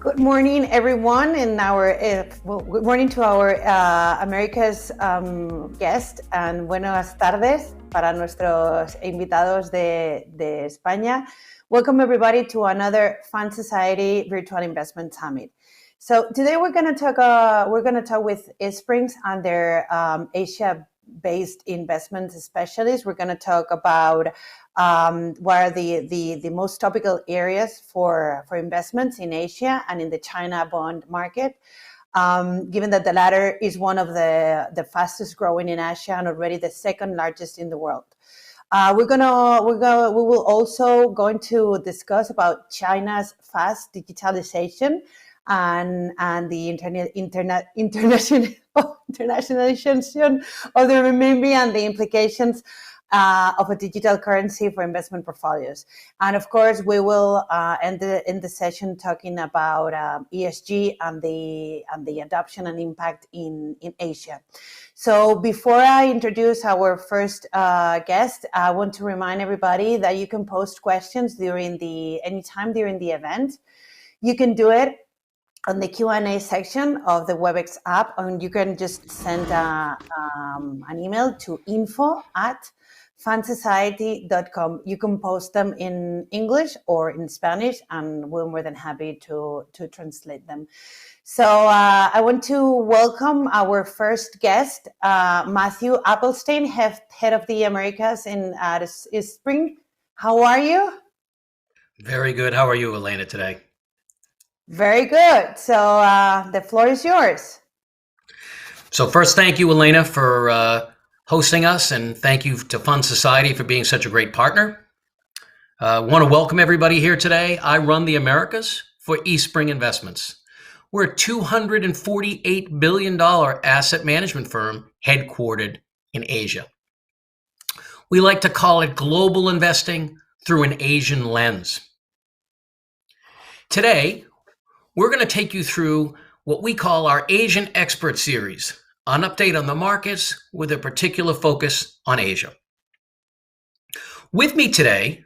Good morning, everyone, and good morning to our America's guest, and buenas tardes para nuestros invitados de España. Welcome, everybody, to another Fund Society Virtual Investment Summit. So today we're going to talk with Eastspring and their Asia-based investment specialists. We're going to talk about what are the most topical areas for investments in Asia and in the China bond market, given that the latter is one of the fastest growing in Asia and already the second largest in the world. We will also going to discuss about China's fast digitalization and the internationalization of the renminbi and the implications of a digital currency for investment portfolios. And of course, we will end the session talking about ESG and the adoption and impact in Asia. So before I introduce our first guest, I want to remind everybody that you can post questions anytime during the event. You can do it on the Q&A section of the WebEx app, and you can just send an email to info@fundsociety.com. You can post them in English or in Spanish, and we're more than happy to translate them. So I want to welcome our first guest, Matthew Applestein, head of the Americas at Eastspring. How are you? Very good. How are you, Elena, today? Very good. So the floor is yours. So first, thank you, Elena, for hosting us, and thank you to Fund Society for being such a great partner. I want to welcome everybody here today. I run the Americas for Eastspring Investments. We're a $248 billion asset management firm headquartered in Asia. We like to call it global investing through an Asian lens. Today, we're going to take you through what we call our Asian Expert Series, an update on the markets with a particular focus on Asia. With me today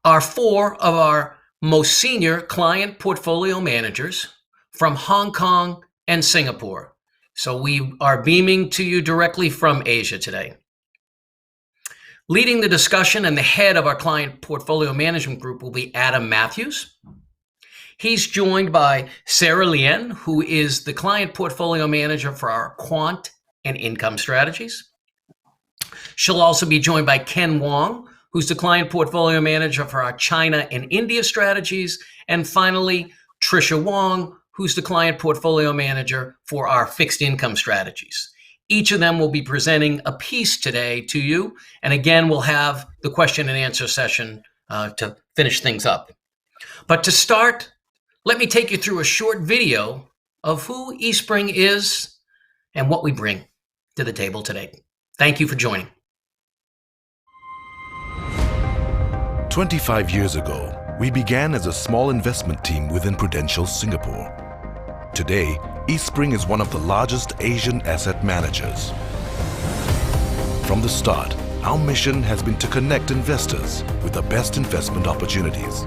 are four of our most senior client portfolio managers from Hong Kong and Singapore. So we are beaming to you directly from Asia today. Leading the discussion and the head of our client portfolio management group will be Adam Matthews. He's joined by Sarah Lien, who is the client portfolio manager for our quant and income strategies. She'll also be joined by Ken Wong, who's the client portfolio manager for our China and India strategies. And finally, Trisha Wong, who's the client portfolio manager for our fixed income strategies. Each of them will be presenting a piece today to you. And again, we'll have the question and answer session to finish things up. But to start, let me take you through a short video of who Eastspring is and what we bring to the table today. Thank you for joining. 25 years ago, we began as a small investment team within Prudential Singapore. Today, Eastspring is one of the largest Asian asset managers. From the start, our mission has been to connect investors with the best investment opportunities.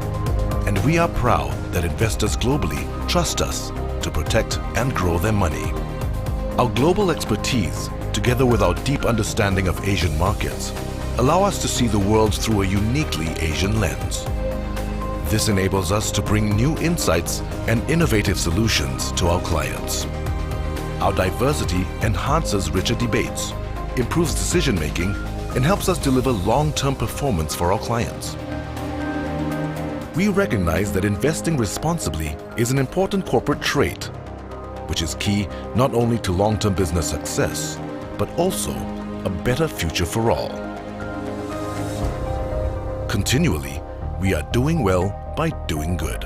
And we are proud that investors globally trust us to protect and grow their money. Our global expertise, together with our deep understanding of Asian markets, allow us to see the world through a uniquely Asian lens. This enables us to bring new insights and innovative solutions to our clients. Our diversity enhances richer debates, improves decision-making, and helps us deliver long-term performance for our clients. We recognize that investing responsibly is an important corporate trait, which is key not only to long-term business success, but also a better future for all. Continually, we are doing well by doing good,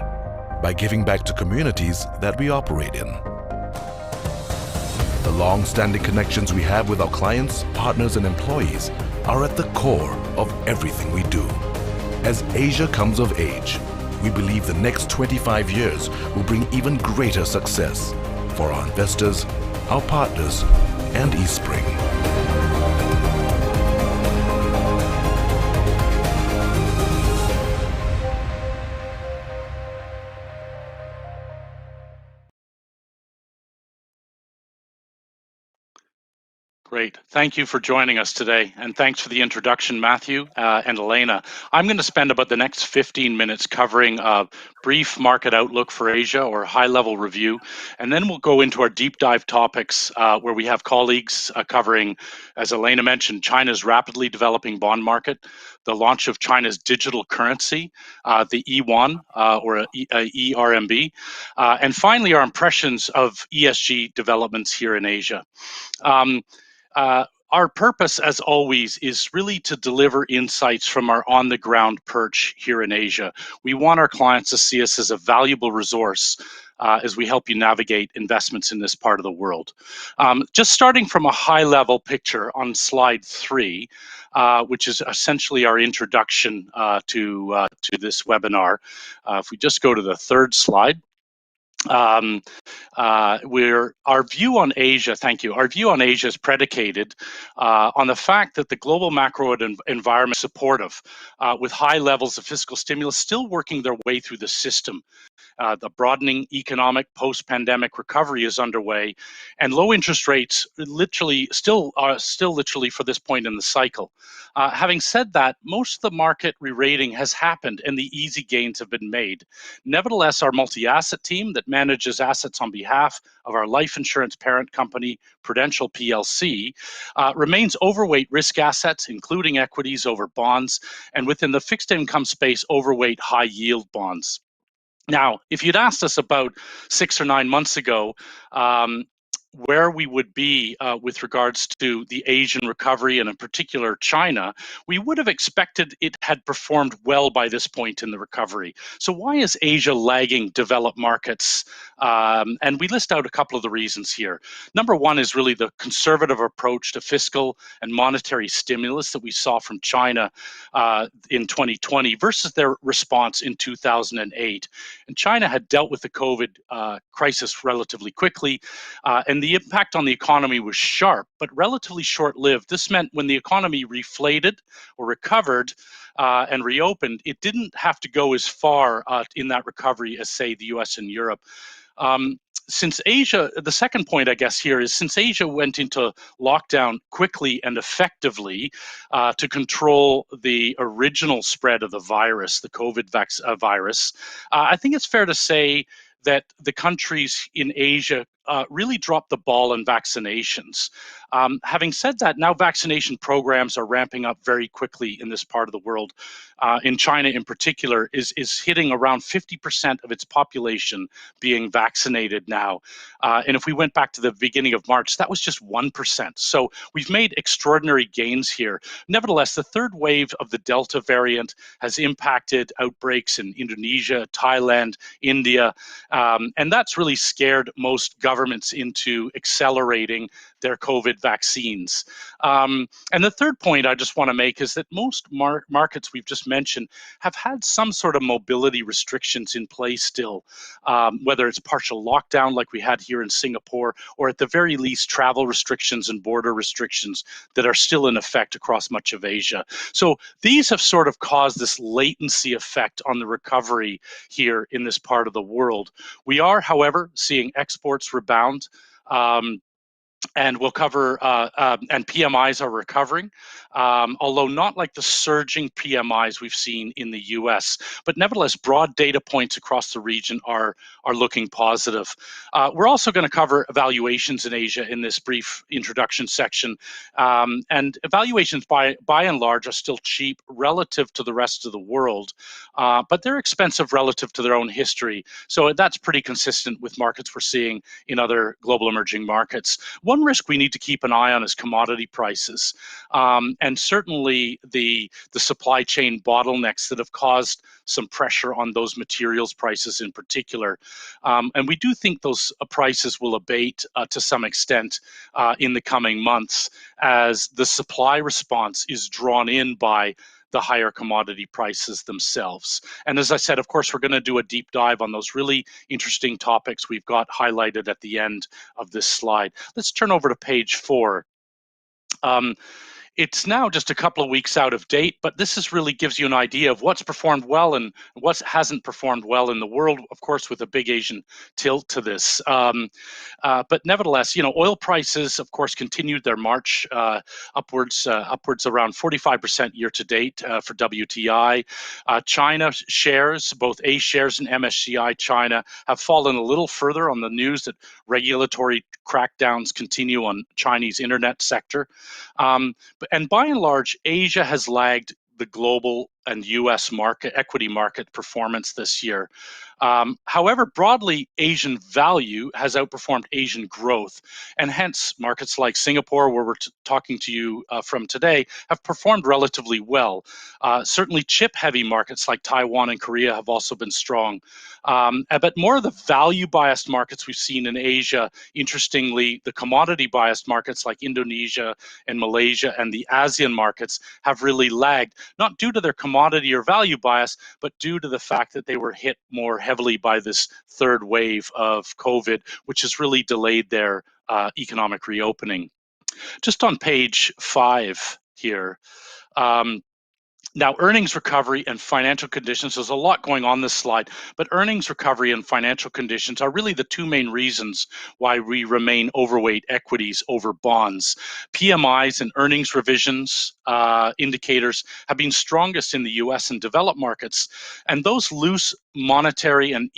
by giving back to communities that we operate in. The long-standing connections we have with our clients, partners, and employees are at the core of everything we do. As Asia comes of age, we believe the next 25 years will bring even greater success for our investors, our partners, and Eastspring. Great. Thank you for joining us today, and thanks for the introduction, Matthew and Elena. I'm going to spend about the next 15 minutes covering a brief market outlook for Asia, or high-level review, and then we'll go into our deep dive topics where we have colleagues covering, as Elena mentioned, China's rapidly developing bond market, the launch of China's digital currency, the yuan or ERMB, and finally our impressions of ESG developments here in Asia. Our purpose, as always, is really to deliver insights from our on-the-ground perch here in Asia. We want our clients to see us as a valuable resource as we help you navigate investments in this part of the world. Just starting from a high-level picture on slide 3, which is essentially our introduction to this webinar. If we just go to the third slide. Our view on Asia, thank you, our view on Asia is predicated on the fact that the global macro environment is supportive, with high levels of fiscal stimulus still working their way through the system. The broadening economic post-pandemic recovery is underway, and low interest rates still literally for this point in the cycle. Having said that, most of the market re-rating has happened and the easy gains have been made. Nevertheless, our multi-asset team that manages assets on behalf of our life insurance parent company, Prudential PLC, remains overweight risk assets, including equities over bonds, and within the fixed income space, overweight high yield bonds. Now, if you'd asked us about 6 or 9 months ago where we would be with regards to the Asian recovery, and in particular China, we would have expected it had performed well by this point in the recovery. So why is Asia lagging developed markets? And we list out a couple of the reasons here. Number one is really the conservative approach to fiscal and monetary stimulus that we saw from China in 2020 versus their response in 2008. And China had dealt with the COVID crisis relatively quickly, and the impact on the economy was sharp, but relatively short-lived. This meant when the economy reflated or recovered and reopened, it didn't have to go as far in that recovery as, say, the US and Europe. Since Asia, the second point, I guess, here is since Asia went into lockdown quickly and effectively to control the original spread of the virus, the COVID virus, I think it's fair to say that the countries in Asia really dropped the ball in vaccinations. Having said that, now vaccination programs are ramping up very quickly in this part of the world. In China in particular, is hitting around 50% of its population being vaccinated now. And if we went back to the beginning of March, that was just 1%. So we've made extraordinary gains here. Nevertheless, the third wave of the Delta variant has impacted outbreaks in Indonesia, Thailand, India, and that's really scared most governments into accelerating their COVID vaccines. And the third point I just want to make is that most markets we've just mentioned have had some sort of mobility restrictions in place still, whether it's partial lockdown like we had here in Singapore, or at the very least travel restrictions and border restrictions that are still in effect across much of Asia. So these have sort of caused this latency effect on the recovery here in this part of the world. We are, however, seeing exports rebound. And we'll cover, and PMIs are recovering, although not like the surging PMIs we've seen in the US. But nevertheless, broad data points across the region are looking positive. We're also going to cover evaluations in Asia in this brief introduction section. And evaluations by and large are still cheap relative to the rest of the world, but they're expensive relative to their own history. So that's pretty consistent with markets we're seeing in other global emerging markets. One risk we need to keep an eye on is commodity prices, and certainly the supply chain bottlenecks that have caused some pressure on those materials prices in particular. And we do think those prices will abate to some extent in the coming months as the supply response is drawn in by the higher commodity prices themselves. And as I said, of course, we're going to do a deep dive on those really interesting topics we've got highlighted at the end of this slide. Let's turn over to page 4. It's now just a couple of weeks out of date, but this really gives you an idea of what's performed well and what hasn't performed well in the world, of course, with a big Asian tilt to this. But nevertheless, oil prices, of course, continued their march upwards around 45% year to date for WTI. China shares, both A shares and MSCI China, have fallen a little further on the news that regulatory crackdowns continue on Chinese internet sector. And by and large, Asia has lagged the global and US equity market performance this year. However, broadly, Asian value has outperformed Asian growth, and hence markets like Singapore, where we're talking to you from today, have performed relatively well. Certainly chip-heavy markets like Taiwan and Korea have also been strong. But more of the value-biased markets we've seen in Asia, interestingly, the commodity-biased markets like Indonesia and Malaysia and the ASEAN markets have really lagged, not due to their commodity or value bias, but due to the fact that they were hit more heavily by this third wave of COVID, which has really delayed their economic reopening. Just on page 5 here, now, earnings recovery and financial conditions, there's a lot going on this slide, but earnings recovery and financial conditions are really the two main reasons why we remain overweight equities over bonds. PMIs and earnings revisions indicators have been strongest in the US and developed markets, and those loose monetary and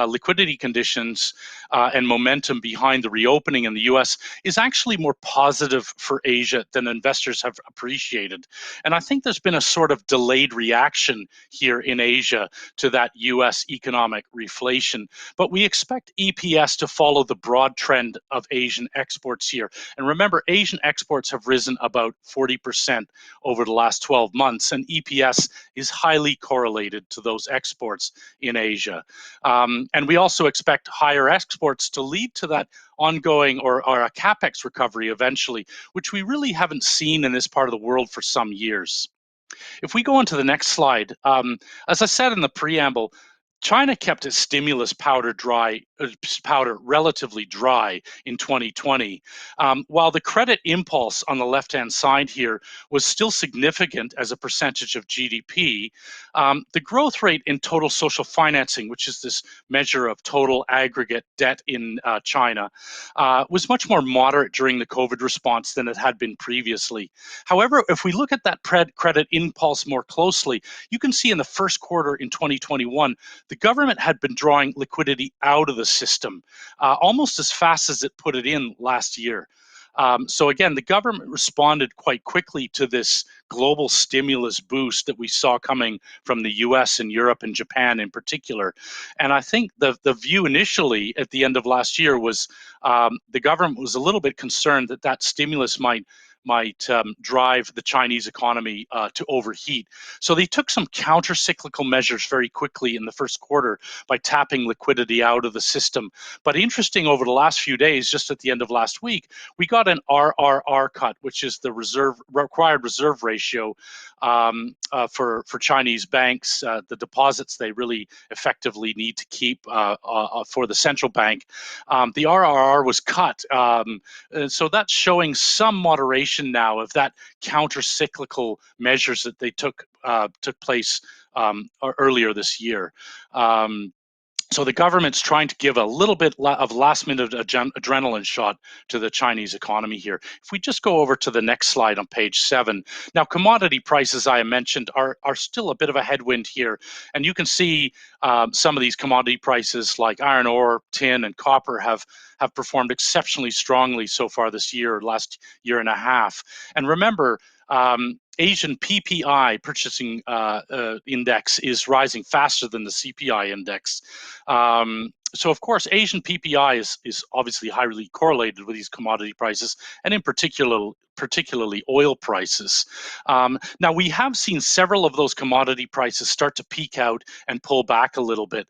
liquidity conditions and momentum behind the reopening in the US is actually more positive for Asia than investors have appreciated. And I think there's been a sort of delayed reaction here in Asia to that US economic reflation. But we expect EPS to follow the broad trend of Asian exports here. And remember, Asian exports have risen about 40% over the last 12 months, and EPS is highly correlated to those exports in Asia. And we also expect higher exports to lead to that ongoing or a capex recovery eventually, which we really haven't seen in this part of the world for some years. If we go on to the next slide, as I said in the preamble, China kept its stimulus powder relatively dry in 2020. While the credit impulse on the left-hand side here was still significant as a percentage of GDP, the growth rate in total social financing, which is this measure of total aggregate debt in China, was much more moderate during the COVID response than it had been previously. However, if we look at that credit impulse more closely, you can see in the first quarter in 2021, the government had been drawing liquidity out of the system almost as fast as it put it in last year. So again, the government responded quite quickly to this global stimulus boost that we saw coming from the US and Europe and Japan in particular. And I think the view initially at the end of last year was the government was a little bit concerned that that stimulus might drive the Chinese economy to overheat. So they took some counter-cyclical measures very quickly in the first quarter by tapping liquidity out of the system. But interesting, over the last few days, just at the end of last week, we got an RRR cut, which is the required reserve ratio for Chinese banks, the deposits they really effectively need to keep for the central bank. The RRR was cut, so that's showing some moderation now of that counter-cyclical measures that they took place earlier this year. So the government's trying to give a little bit of last-minute adrenaline shot to the Chinese economy here. If we just go over to the next slide on page 7. Now, commodity prices, I mentioned, are still a bit of a headwind here. And you can see some of these commodity prices like iron ore, tin, and copper have performed exceptionally strongly so far this year, last year and a half. And remember, Asian PPI, purchasing index, is rising faster than the CPI index. So of course, Asian PPI is obviously highly correlated with these commodity prices, and in particularly oil prices. Now we have seen several of those commodity prices start to peak out and pull back a little bit.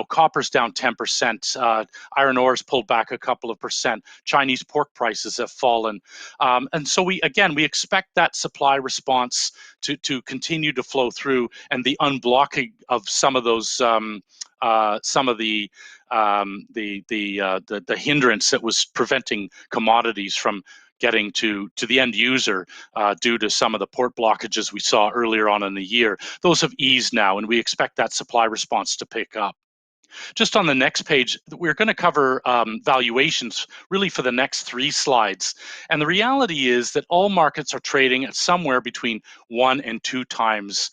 Copper's down 10%, iron ore's pulled back a couple of percent, Chinese pork prices have fallen. And so we expect that supply response to continue to flow through, and the unblocking of some of those some of the hindrance that was preventing commodities from getting to the end user due to some of the port blockages we saw earlier on in the year. Those have eased now, and we expect that supply response to pick up. Just on the next page, we're going to cover valuations really for the next 3 slides. And the reality is that all markets are trading at somewhere between 1 and 2 times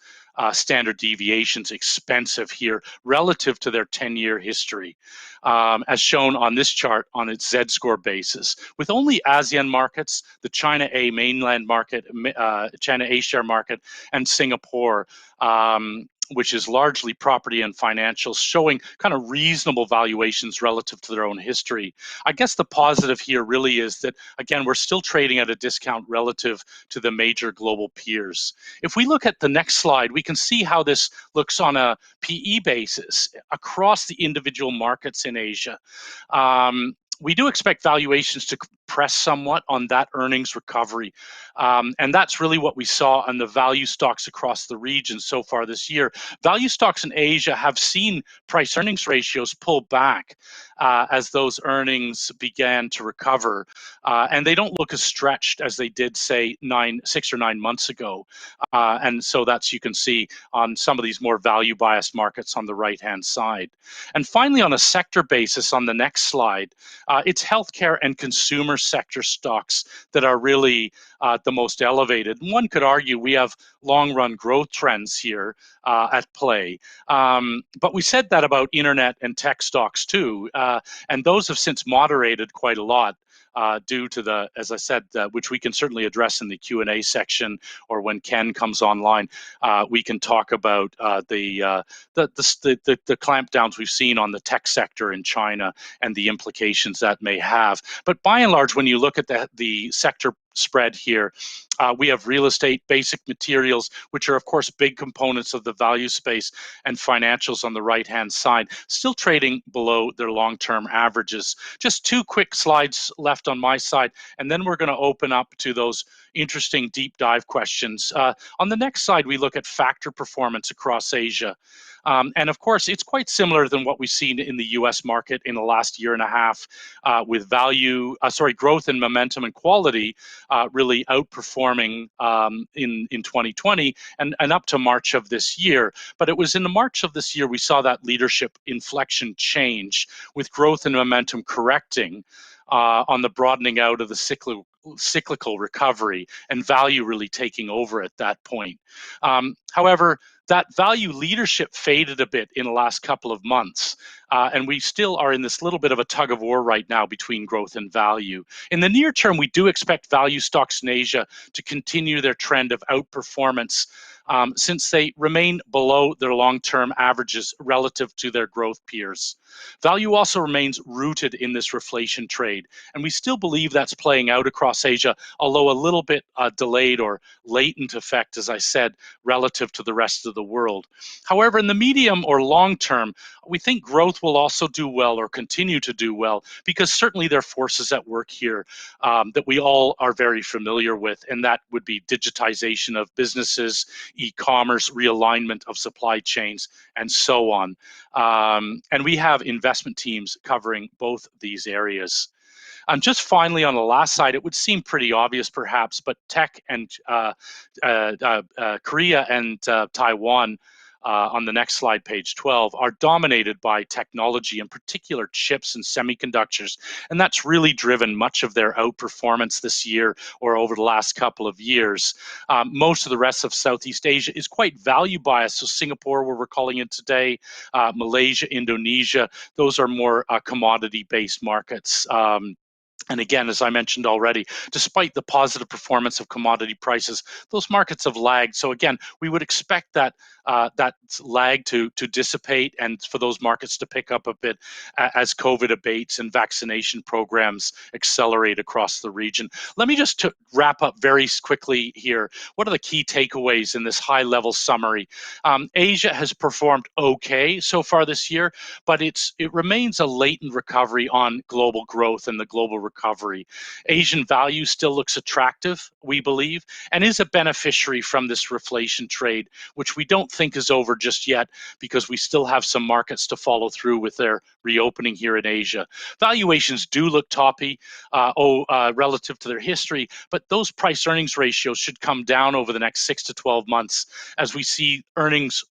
standard deviations expensive here relative to their 10-year history, as shown on this chart on its Z-score basis. With only ASEAN markets, the China A mainland market, China A share market, and Singapore, which is largely property and financials, showing kind of reasonable valuations relative to their own history. I guess the positive here really is that, again, we're still trading at a discount relative to the major global peers. If we look at the next slide, we can see how this looks on a PE basis across the individual markets in Asia. We do expect valuations to press somewhat on that earnings recovery. And that's really what we saw on the value stocks across the region so far this year. Value stocks in Asia have seen price earnings ratios pull back as those earnings began to recover. And they don't look as stretched as they did, say, 6 or 9 months ago. And so that's, you can see on some of these more value biased markets on the right-hand side. And finally, on a sector basis on the next slide, it's healthcare and consumer sector stocks that are really the most elevated. One could argue we have long-run growth trends here at play. But we said that about internet and tech stocks too, and those have since moderated quite a lot. Due to the, as I said, which we can certainly address in the Q&A section, or when Ken comes online, we can talk about the clampdowns we've seen on the tech sector in China and the implications that may have. But by and large, when you look at the sector spread here, we have real estate, basic materials, which are of course big components of the value space, and financials on the right-hand side, still trading below their long-term averages. Just 2 quick slides left on my side, and then we're going to open up to those interesting deep dive questions. On the next slide, we look at factor performance across Asia. And of course, it's quite similar than what we've seen in the US market in the last year and a half, with growth and momentum and quality really outperforming in 2020 and up to March of this year. But it was in the March of this year we saw that leadership inflection change, with growth and momentum correcting on the broadening out of the cyclical recovery, and value really taking over at that point. However, that value leadership faded a bit in the last couple of months, and we still are in this little bit of a tug of war right now between growth and value. In the near term, we do expect value stocks in Asia to continue their trend of outperformance, since they remain below their long-term averages relative to their growth peers. Value also remains rooted in this reflation trade, and we still believe that's playing out across Asia, although a little bit delayed or latent effect, as I said, relative to the rest of the world. However, in the medium or long term, we think growth will also do well, or continue to do well, because certainly there are forces at work here that we all are very familiar with, and that would be digitization of businesses, e-commerce, realignment of supply chains, and so on. And we have investment teams covering both these areas. And just finally, on the last side, it would seem pretty obvious perhaps, but tech and Korea and Taiwan, on the next slide, page 12, are dominated by technology, in particular chips and semiconductors. And that's really driven much of their outperformance this year or over the last couple of years. Most of the rest of Southeast Asia is quite value biased. So Singapore, where we're calling it today, Malaysia, Indonesia, those are more commodity-based markets. And again, as I mentioned already, despite the positive performance of commodity prices, those markets have lagged. So again, we would expect that that lag to dissipate and for those markets to pick up a bit as COVID abates and vaccination programs accelerate across the region. Let me just wrap up very quickly here. What are the key takeaways in this high-level summary? Asia has performed okay so far this year, but it remains a latent recovery on global growth and the global recovery. Asian value still looks attractive, we believe, and is a beneficiary from this reflation trade, which we don't think is over just yet because we still have some markets to follow through with their reopening here in Asia. Valuations do look toppy relative to their history, but those price earnings ratios should come down over the next 6 to 12 months as we see earnings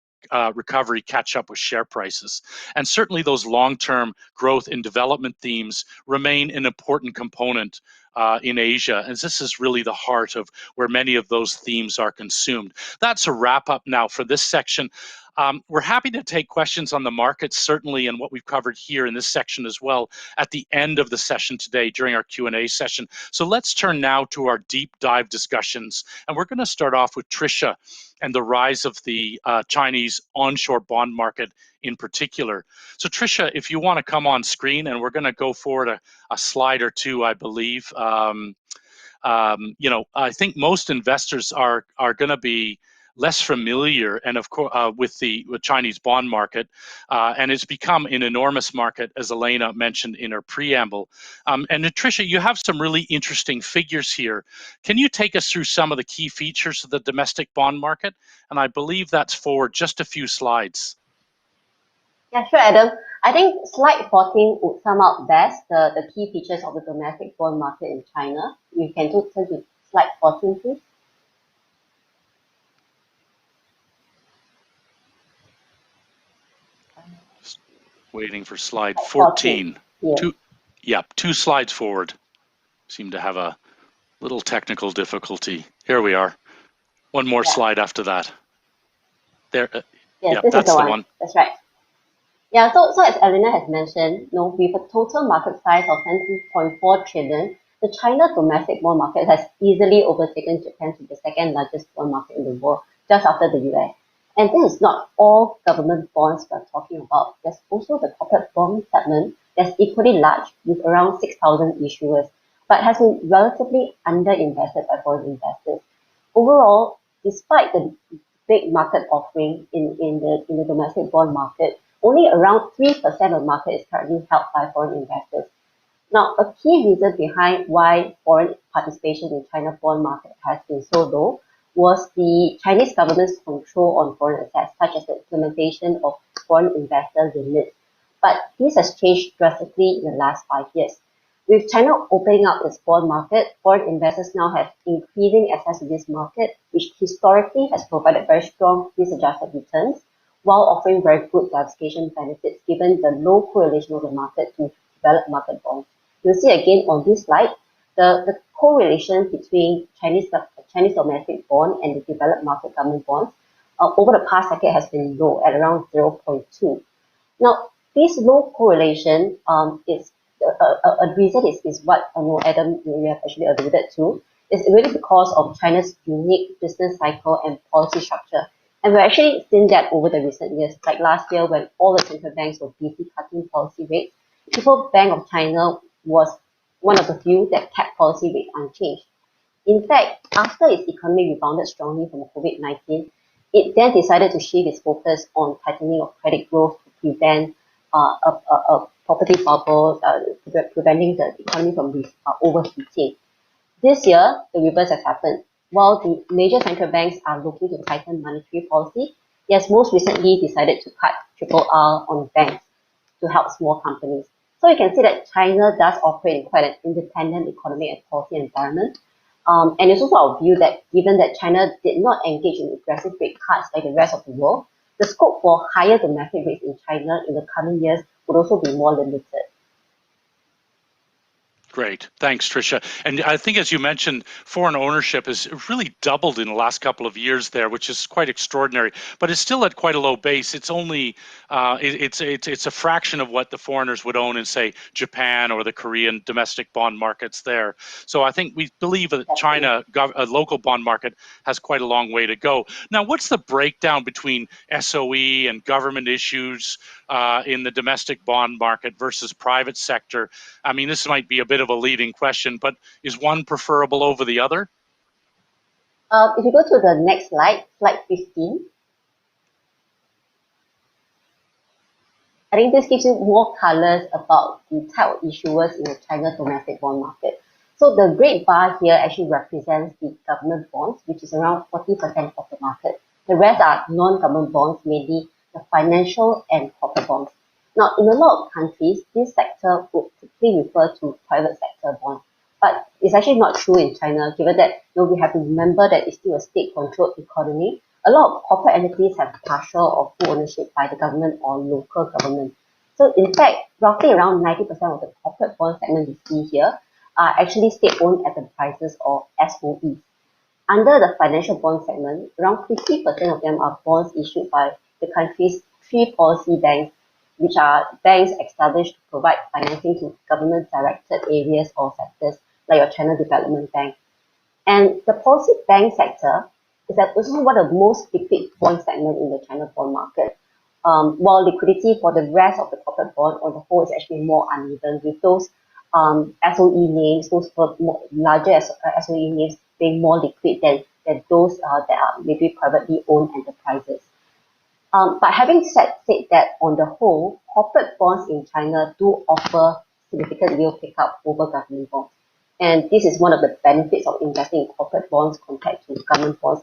recovery catch up with share prices. And certainly those long-term growth and development themes remain an important component in Asia, and this is really the heart of where many of those themes are consumed. That's a wrap up now for this section. We're happy to take questions on the markets, certainly, and what we've covered here in this section as well at the end of the session today during our Q&A session. So let's turn now to our deep dive discussions, and we're going to start off with Trisha and the rise of the Chinese onshore bond market in particular. So Trisha, if you want to come on screen, and we're going to go forward a slide or two, I believe. I think most investors are going to be less familiar, and of course, with the Chinese bond market, and it's become an enormous market, as Elena mentioned in her preamble. And Trisha, you have some really interesting figures here. Can you take us through some of the key features of the domestic bond market? And I believe that's for just a few slides. Yeah, sure, Adam. I think slide 14 would sum up best the key features of the domestic bond market in China. You can turn to slide 14, please. Just waiting for slide 14. Yeah. Two slides forward. Seem to have a little technical difficulty. Here we are. One more slide after that. There. That's the one. That's right. Yeah, so as Elena has mentioned, with a total market size of 20.4 trillion, the China domestic bond market has easily overtaken Japan to the second largest bond market in the world, just after the US. And this is not all government bonds we're talking about. There's also the corporate bond segment that's equally large, with around 6,000 issuers, but has been relatively underinvested by foreign investors. Overall, despite the big market offering in the domestic bond market, only around 3% of the market is currently held by foreign investors. Now, a key reason behind why foreign participation in China bond market has been so low was the Chinese government's control on foreign assets, such as the implementation of foreign investor limits. But this has changed drastically in the last 5 years. With China opening up its bond market, foreign investors now have increasing access to this market, which historically has provided very strong risk-adjusted returns, while offering very good diversification benefits given the low correlation of the market to developed market bonds. You'll see again on this slide, the correlation between Chinese domestic bond and the developed market government bonds over the past decade has been low at around 0.2. Now, this low correlation is a reason is what Adam, you have actually alluded to, is really because of China's unique business cycle and policy structure. And we're actually seeing that over the recent years, like last year when all the central banks were busy cutting policy rates. People's Bank of China was one of the few that kept policy rates unchanged. In fact, after its economy rebounded strongly from COVID-19, it then decided to shift its focus on tightening of credit growth to prevent a property bubble, preventing the economy from overheating. This year, the reverse has happened. While the major central banks are looking to tighten monetary policy, it has most recently decided to cut RRR on banks to help small companies. So you can see that China does operate in quite an independent economic and policy environment. And it's also our view that given that China did not engage in aggressive rate cuts like the rest of the world, the scope for higher domestic rates in China in the coming years would also be more limited. Great. Thanks, Trisha. And I think, as you mentioned, foreign ownership has really doubled in the last couple of years there, which is quite extraordinary. But it's still at quite a low base. It's only it's a fraction of what the foreigners would own in, say, Japan or the Korean domestic bond markets there. So I think we believe that China, a local bond market, has quite a long way to go. Now, what's the breakdown between SOE and government issues in the domestic bond market versus private sector? I mean, this might be a bit of a leading question, but is one preferable over the other? If you go to the next slide, slide 15, I think this gives you more colors about the type of issuers in the China domestic bond market. So the red bar here actually represents the government bonds, which is around 40% of the market. The rest are non-government bonds, mainly the financial and corporate bonds. Now, in a lot of countries, this sector would typically refer to private sector bonds. But it's actually not true in China, given that we have to remember that it's still a state-controlled economy. A lot of corporate entities have partial or full ownership by the government or local government. So in fact, roughly around 90% of the corporate bond segment you see here are actually state-owned enterprises or SOEs. Under the financial bond segment, around 50% of them are bonds issued by the country's 3 policy banks, which are banks established to provide financing to government-directed areas or sectors, like your China Development Bank. And the policy bank sector is also one of the most liquid bond segment in the China bond market. While liquidity for the rest of the corporate bond on the whole is actually more uneven, with those SOE names, those larger SOE names being more liquid than those that are maybe privately owned enterprises. But having said that, on the whole, corporate bonds in China do offer significant yield pickup over government bonds. And this is one of the benefits of investing in corporate bonds compared to government bonds.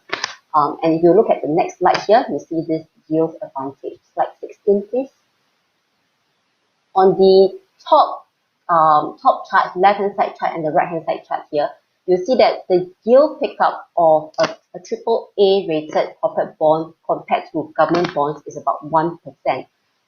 And if you look at the next slide here, you see this yield advantage. Slide 16, please. On the top chart, left-hand side chart and the right-hand side chart here, you see that the yield pickup of a triple A rated corporate bond compared to government bonds is about 1%.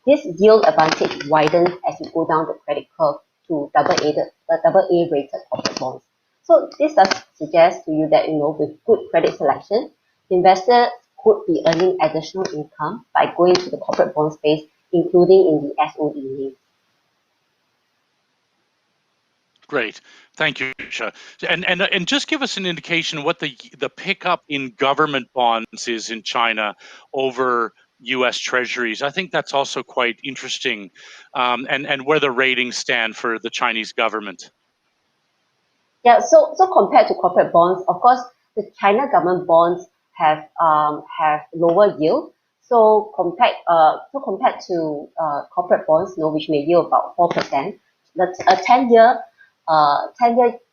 This yield advantage widens as you go down the credit curve to double A rated corporate bonds. So this does suggest to you that with good credit selection, investors could be earning additional income by going to the corporate bond space, including in the SOE names. Great, thank you, Trisha. And just give us an indication what the pickup in government bonds is in China over U.S. Treasuries. I think that's also quite interesting, and where the ratings stand for the Chinese government. Yeah, so compared to corporate bonds, of course, the China government bonds have lower yield. So compared to corporate bonds, which may yield about 4%, that's a 10-year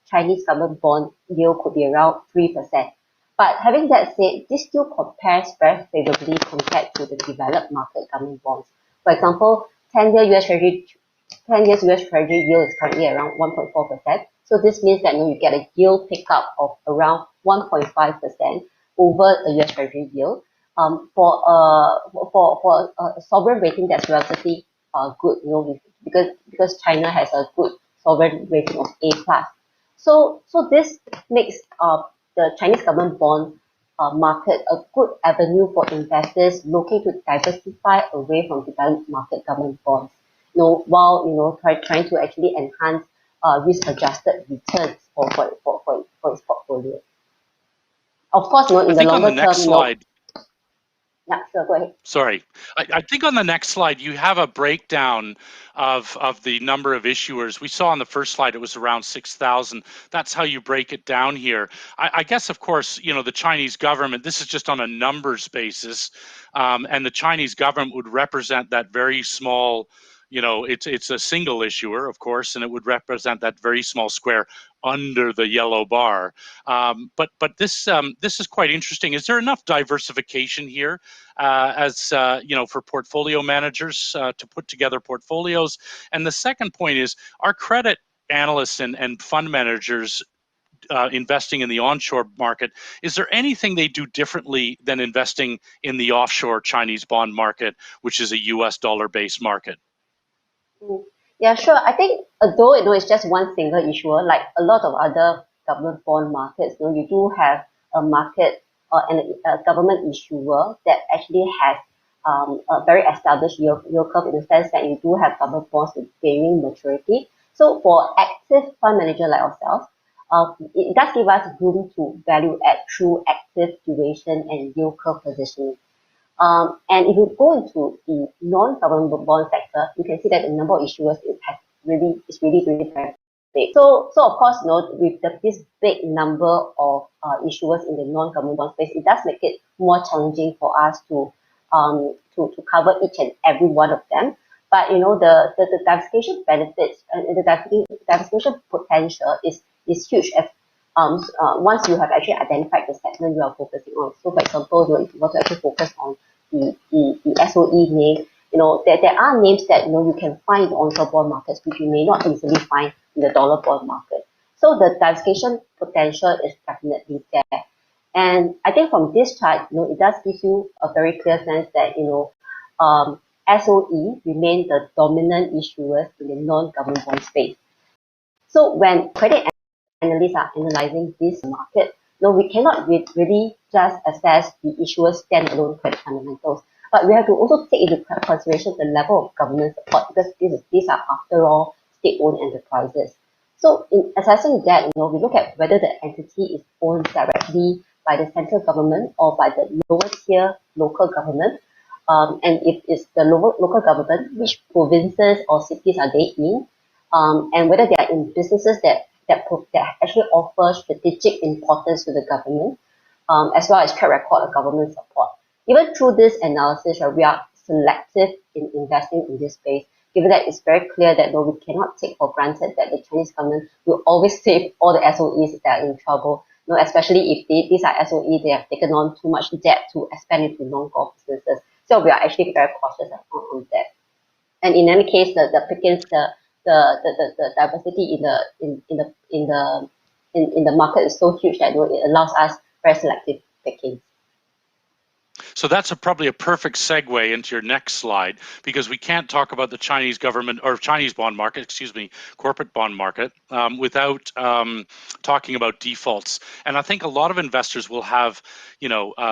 Chinese government bond yield could be around 3%. But having that said, this still compares very favorably compared to the developed market government bonds. For example, 10-year US Treasury yield is currently around 1.4%. So this means that you get a yield pickup of around 1.5% over the US Treasury yield. For a sovereign rating that's relatively good, because China has a good sovereign rating of A+. So this makes the Chinese government bond market a good avenue for investors looking to diversify away from developed market government bonds. While trying to actually enhance risk-adjusted returns for its portfolio. Of course, in the longer term, slide. Yeah, sure, go ahead. Sorry. I think on the next slide, you have a breakdown of the number of issuers. We saw on the first slide, it was around 6,000. That's how you break it down here. I guess, of course, the Chinese government, this is just on a numbers basis, and the Chinese government would represent that very small, it's a single issuer, of course, and it would represent that very small square under the yellow bar. But this is quite interesting. Is there enough diversification here for portfolio managers to put together portfolios? And the second point is, are credit analysts and fund managers investing in the onshore market, is there anything they do differently than investing in the offshore Chinese bond market, which is a US dollar-based market? Yeah, sure. I think although it's just one single issuer, like a lot of other government bond markets, you do have a market and a government issuer that actually has a very established yield curve, in the sense that you do have government bonds with varying maturity. So for active fund manager like ourselves, it does give us room to value add through active duration and yield curve positioning. And if you go into the non-government bond sector, you can see that the number of issuers is really very big. So of course, with this big number of issuers in the non-government bond space, it does make it more challenging for us to cover each and every one of them. But the diversification benefits and the diversification potential is huge as once you have actually identified the segment you are focusing on. So for example, if you want to actually focus on the SOE name, there are names that you can find in the onshore bond markets which you may not easily find in the dollar bond market. So the diversification potential is definitely there. And I think from this chart, it does give you a very clear sense that SOE remain the dominant issuers in the non-government bond space. So when credit analysts are analyzing this market, we cannot really just assess the issuer's standalone credit fundamentals, but we have to also take into consideration the level of government support, because these are, after all, state-owned enterprises. So in assessing that, we look at whether the entity is owned directly by the central government or by the lower tier local government. And if it's the local government, which provinces or cities are they in? And whether they are in businesses that actually offer strategic importance to the government, as well as track record of government support. Even through this analysis, we are selective in investing in this space, given that it's very clear that we cannot take for granted that the Chinese government will always save all the SOEs that are in trouble, especially if these are SOEs, they have taken on too much debt to expand into non-core businesses. So we are actually very cautious on that. And in any case, the diversity in the market is so huge that it allows us very selective picking. So that's probably a perfect segue into your next slide, because we can't talk about the Chinese government or Chinese bond market, corporate bond market, without talking about defaults. And I think a lot of investors will have,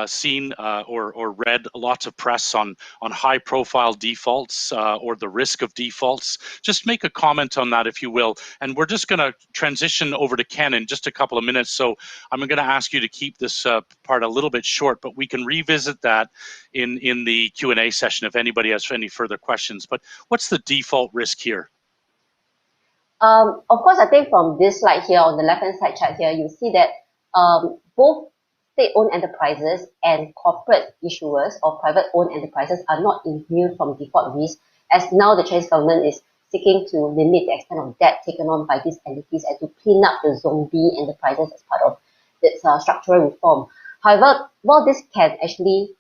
seen or read lots of press on high-profile defaults or the risk of defaults. Just make a comment on that, if you will. And we're just going to transition over to Ken in just a couple of minutes. So I'm going to ask you to keep this part a little bit short, but we can revisit that in the Q&A session if anybody has any further questions. But what's the default risk here? Of course, I think from this slide here, on the left-hand side chart here, you see that both state-owned enterprises and corporate issuers or private-owned enterprises are not immune from default risk, as now the Chinese government is seeking to limit the extent of debt taken on by these entities and to clean up the zombie enterprises as part of its structural reform. However, while this can actually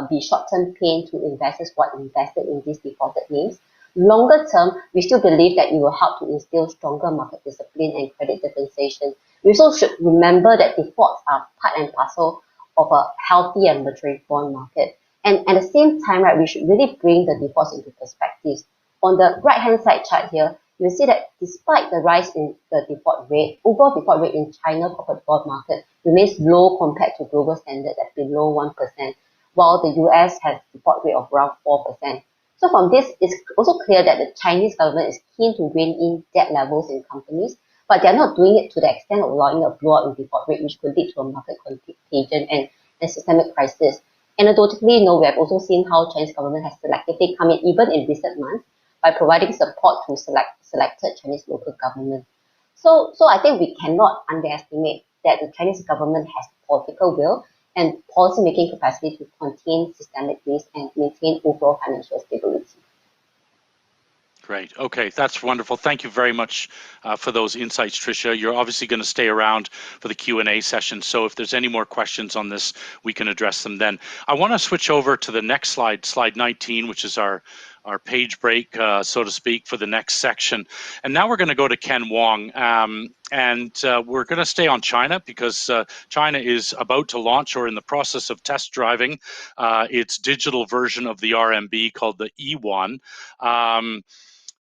be short-term pain to investors who are invested in these defaulted names, longer term, we still believe that it will help to instill stronger market discipline and credit differentiation. We also should remember that defaults are part and parcel of a healthy and maturing bond market. And at the same time, we should really bring the defaults into perspective. On the right-hand side chart here, you see that despite the rise in the default rate, overall default rate in China corporate bond market remains low compared to global standards at below 1%, while the US has default rate of around 4%. So from this, it's also clear that the Chinese government is keen to rein in debt levels in companies, but they're not doing it to the extent of allowing a blowout in default rate, which could lead to a market contagion and systemic crisis. Anecdotally, we have also seen how Chinese government has selectively come in, even in recent months, by providing support to selected Chinese local government. So I think we cannot underestimate that the Chinese government has political will and policy-making capacity to contain systemic risk and maintain overall financial stability. Great. Okay, that's wonderful. Thank you very much for those insights, Trisha. You're obviously going to stay around for the Q&A session, so if there's any more questions on this, we can address them then. I want to switch over to the next slide, slide 19, which is our page break, so to speak, for the next section. And now we're going to go to Ken Wong, and we're going to stay on China because China is about to launch or in the process of test driving its digital version of the RMB called the Yuan.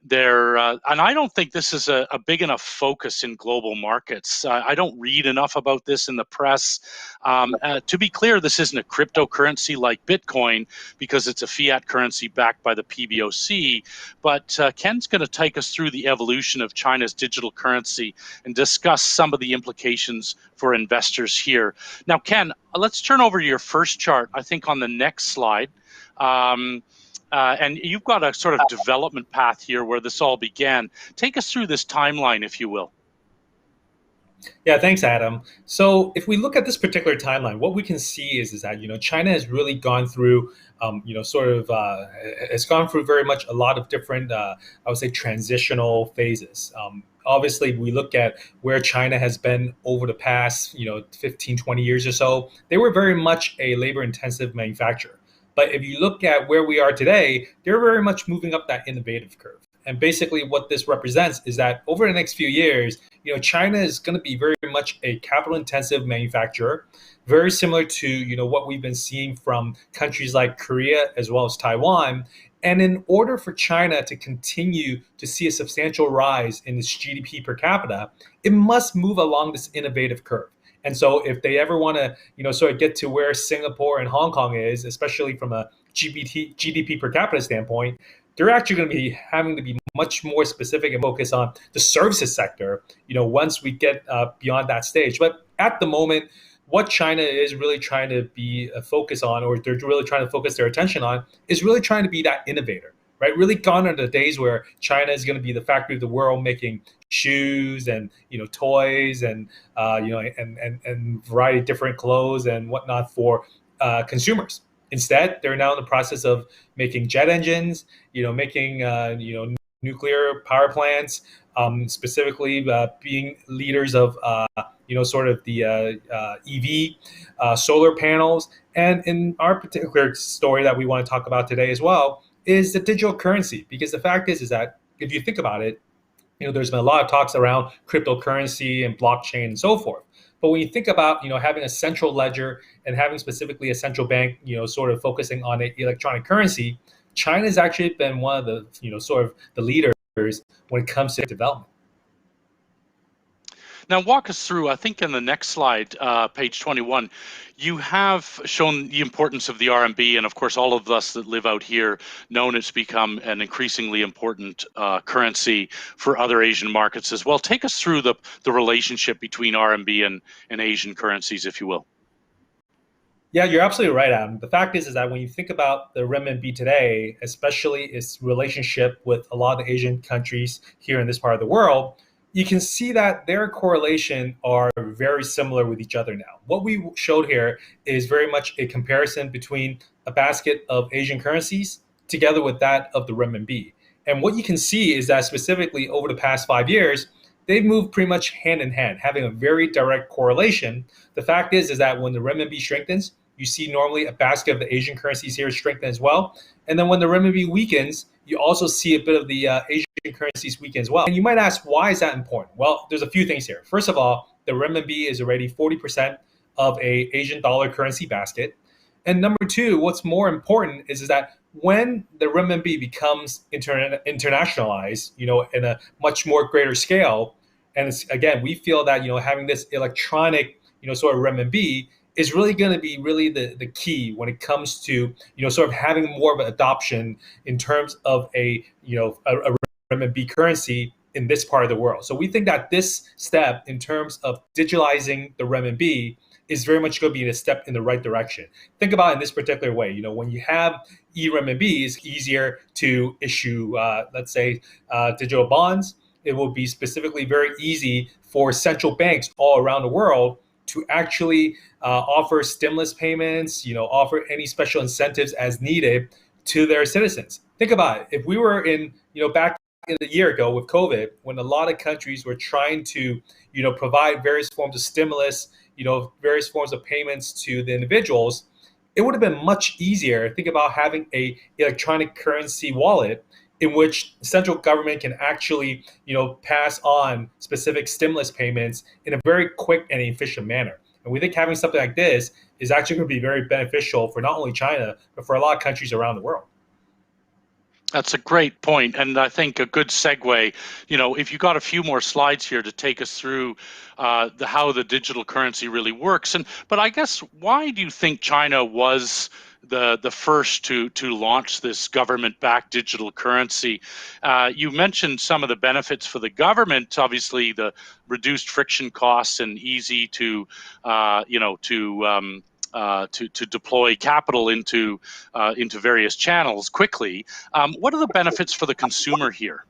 And I don't think this is a big enough focus in global markets. I don't read enough about this in the press. To be clear, this isn't a cryptocurrency like Bitcoin because it's a fiat currency backed by the PBOC. But Ken's going to take us through the evolution of China's digital currency and discuss some of the implications for investors here. Now, Ken, let's turn over to your first chart, I think on the next slide. And you've got a sort of development path here where this all began. Take us through this timeline, if you will. Yeah, thanks, Adam. So if we look at this particular timeline, what we can see is that China has really gone through it's gone through very much a lot of different I would say transitional phases. Obviously, we look at where China has been over the past 15, 20 years or so. They were very much a labor-intensive manufacturer. But if you look at where we are today, they're very much moving up that innovative curve. And basically what this represents is that over the next few years, China is going to be very much a capital intensive manufacturer, very similar to, what we've been seeing from countries like Korea as well as Taiwan. And in order for China to continue to see a substantial rise in its GDP per capita, it must move along this innovative curve. And so if they ever want to, sort of get to where Singapore and Hong Kong is, especially from a GDP per capita standpoint, they're actually going to be having to be much more specific and focus on the services sector, once we get beyond that stage. But at the moment, what China is really trying to be a focus on, or they're really trying to focus their attention on, is really trying to be that innovator, right? Really gone are the days where China is going to be the factory of the world making shoes and toys and and variety of different clothes and whatnot for consumers. Instead, they're now in the process of making jet engines, making nuclear power plants, specifically being leaders of sort of the EV solar panels. And in our particular story that we want to talk about today as well is the digital currency, because the fact is that if you think about it, there's been a lot of talks around cryptocurrency and blockchain and so forth. But when you think about, having a central ledger and having specifically a central bank, sort of focusing on an electronic currency, China has actually been one of the, sort of the leaders when it comes to development. Now, walk us through, I think in the next slide, page 21, you have shown the importance of the RMB, and of course, all of us that live out here know it's become an increasingly important currency for other Asian markets as well. Take us through the relationship between RMB and Asian currencies, if you will. Yeah, you're absolutely right, Adam. The fact is that when you think about the renminbi today, especially its relationship with a lot of the Asian countries here in this part of the world, you can see that their correlation are very similar with each other now. What we showed here is very much a comparison between a basket of Asian currencies together with that of the renminbi. And what you can see is that specifically over the past 5 years, they've moved pretty much hand in hand, having a very direct correlation. The fact is that when the renminbi strengthens, you see normally a basket of the Asian currencies here strengthen as well. And then when the renminbi weakens, you also see a bit of the Asian currencies weaken as well. And you might ask, why is that important? Well, there's a few things here. First of all, the renminbi is already 40% of a Asian dollar currency basket. And number two, what's more important is that when the renminbi becomes internationalized, in a much more greater scale, and again, we feel that having this electronic, sort of renminbi is really going to be really the key when it comes to sort of having more of an adoption in terms of a renminbi currency in this part of the world. So we think that this step in terms of digitalizing the renminbi is very much going to be a step in the right direction. Think about it in this particular way. When you have e-renminbi, it's easier to issue, let's say, digital bonds. It will be specifically very easy for central banks all around the world to actually offer stimulus payments, offer any special incentives as needed to their citizens. Think about it. If we were in, back in a year ago with COVID, when a lot of countries were trying to, provide various forms of stimulus, various forms of payments to the individuals, it would have been much easier. Think about having a electronic currency wallet in which the central government can actually, pass on specific stimulus payments in a very quick and efficient manner. And we think having something like this is actually going to be very beneficial for not only China, but for a lot of countries around the world. That's a great point, and I think a good segue. If you got a few more slides here to take us through how the digital currency really works, but I guess why do you think China was the first to launch this government-backed digital currency? You mentioned some of the benefits for the government, obviously the reduced friction costs and easy to to deploy capital into various channels quickly. What are the benefits for the consumer here?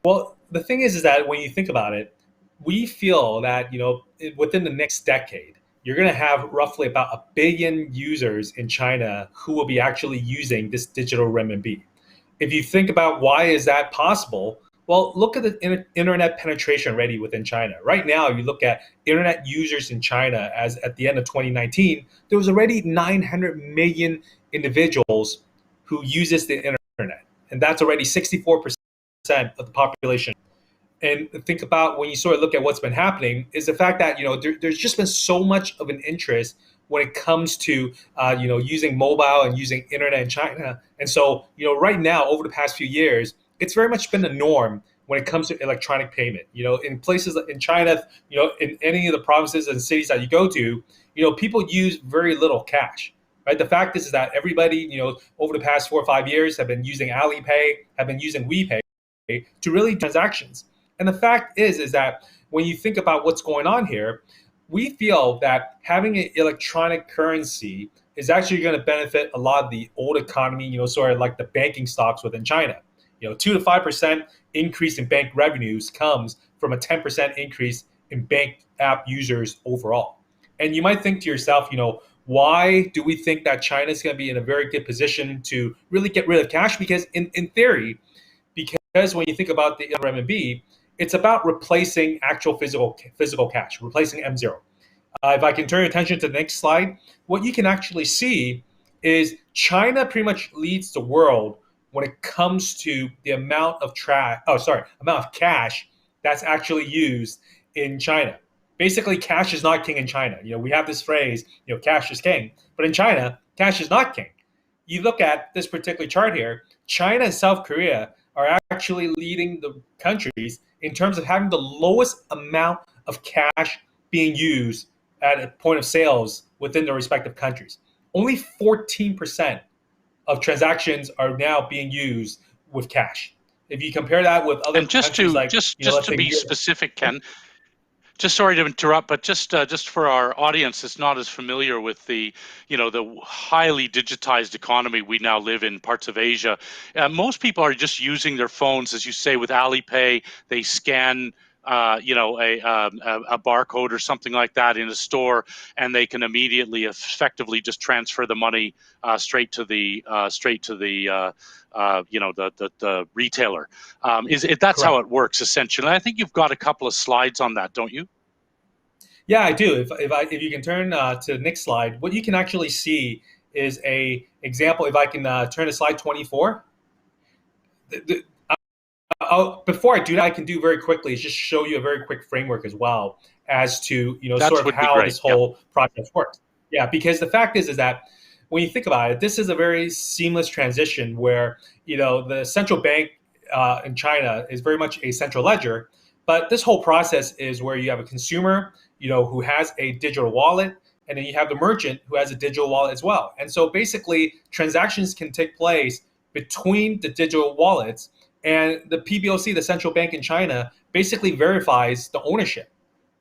Well, the thing is that when you think about it, we feel that within the next decade, you're going to have roughly about 1 billion users in China who will be actually using this digital renminbi. If you think about why is that possible, well, look at the internet penetration already within China. Right now, you look at internet users in China as at the end of 2019, there was already 900 million individuals who uses the internet, and that's already 64% of the population. And think about when you sort of look at what's been happening is the fact that there's just been so much of an interest when it comes to using mobile and using internet in China. And so right now over the past few years, it's very much been the norm when it comes to electronic payment. In places in China, in any of the provinces and cities that you go to, people use very little cash. Right. The fact is that everybody, over the past 4 or 5 years have been using Alipay, have been using WePay to really transactions. And the fact is that when you think about what's going on here, we feel that having an electronic currency is actually going to benefit a lot of the old economy, sort of like the banking stocks within China. 2 to 5% increase in bank revenues comes from a 10% increase in bank app users overall. And you might think to yourself, why do we think that China is going to be in a very good position to really get rid of cash? Because in theory, because when you think about the renminbi, it's about replacing actual physical cash, replacing M0. If I can turn your attention to the next slide, what you can actually see is China pretty much leads the world when it comes to the amount of cash that's actually used in China. Basically, cash is not king in China. We have this phrase, cash is king, but in China, cash is not king. You look at this particular chart here, China and South Korea are actually leading the countries in terms of having the lowest amount of cash being used at a point of sales within their respective countries. Only 14% of transactions are now being used with cash. If you compare that with other countries like just to be specific, Ken, just sorry to interrupt, but just for our audience that's not as familiar with the highly digitized economy we now live in parts of Asia, most people are just using their phones, as you say, with Alipay. They scan a barcode or something like that in a store, and they can immediately, effectively, just transfer the money straight to the retailer. That's Correct. how it works essentially. And I think you've got a couple of slides on that, don't you? Yeah, I do. If you can turn to the next slide, what you can actually see is a example. If I can turn to slide 24. Before I do that, I can do very quickly is just show you a very quick framework as well as to sort of how this whole process works. Yeah, because the fact is that when you think about it, this is a very seamless transition where the central bank in China is very much a central ledger, but this whole process is where you have a consumer who has a digital wallet, and then you have the merchant who has a digital wallet as well. And so basically, transactions can take place between the digital wallets, and the PBOC, the central bank in China, basically verifies the ownership.